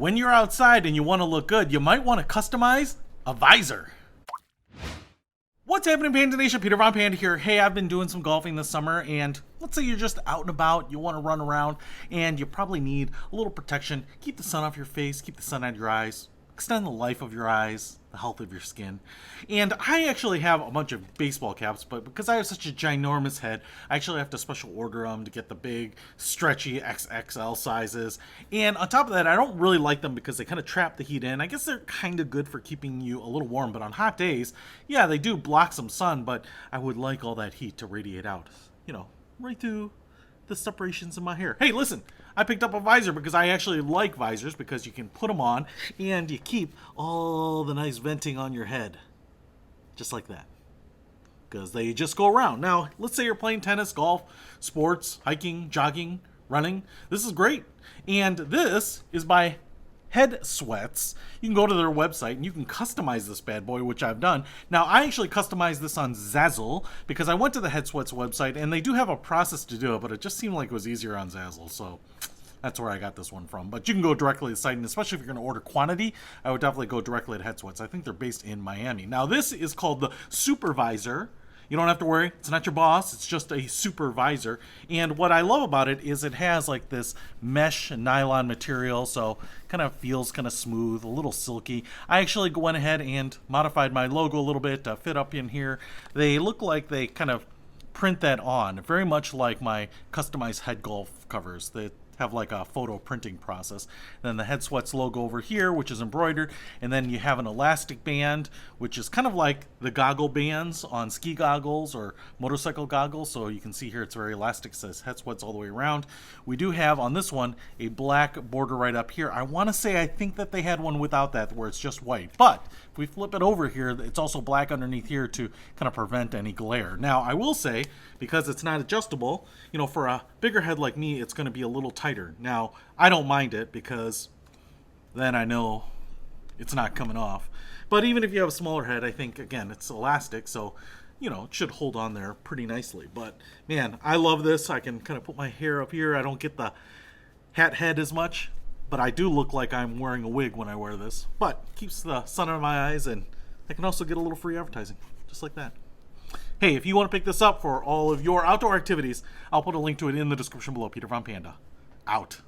When you're outside and you want to look good, you might want to customize a visor. What's happening, Panda Nation? Peter Von Panda here. Hey, I've been doing some golfing this summer, and let's say you're just out and about, you want to run around, and you probably need a little protection. Keep the sun off your face, keep the sun out of your eyes, extend the life of your eyes, the health of your skin. And I actually have a bunch of baseball caps, but because I have such a ginormous head, I actually have to special order them to get the big, stretchy XXL sizes. And on top of that, I don't really like them because they kind of trap the heat in. I guess they're kind of good for keeping you a little warm, but on hot days, yeah, they do block some sun, but I would like all that heat to radiate out, you know, right through the separations in my hair. Hey, listen, I picked up a visor because I actually like visors because you can put them on and you keep all the nice venting on your head. Just like that. Because they just go around. Now, let's say you're playing tennis, golf, sports, hiking, jogging, running. This is great. And this is by Headsweats. You can go to their website and you can customize this bad boy, which I've done. Now, I actually customized this on Zazzle because I went to the Headsweats website and they do have a process to do it, but it just seemed like it was easier on Zazzle, so that's where I got this one from. But you can go directly to the site, and especially if you're going to order quantity, I would definitely go directly to Headsweats. I think they're based in Miami. Now, this is called the Supervisor. You don't have to worry. It's not your boss. It's just a supervisor. And what I love about it is it has like this mesh nylon material, so kind of feels kind of smooth, a little silky. I actually went ahead and modified my logo a little bit to fit up in here. They look like they kind of print that on, very much like my customized head golf covers. They have like a photo printing process. Then the Headsweats logo over here, which is embroidered, and then you have an elastic band, which is kind of like the goggle bands on ski goggles or motorcycle goggles. So you can see here it's very elastic, it says Headsweats all the way around. We do have on this one a black border right up here. I want to say I think that they had one without that where it's just white, but if we flip it over here, it's also black underneath here to kind of prevent any glare. Now, I will say, because it's not adjustable, you know, for a bigger head like me, it's going to be a little tighter. Now, I don't mind it because then I know it's not coming off. But even if you have a smaller head, I think, again, it's elastic, so, you know, it should hold on there pretty nicely. But, man, I love this. I can kind of put my hair up here. I don't get the hat head as much, but I do look like I'm wearing a wig when I wear this. But keeps the sun out of my eyes, and I can also get a little free advertising, just like that. Hey, if you want to pick this up for all of your outdoor activities, I'll put a link to it in the description below. Peter Von Panda, out.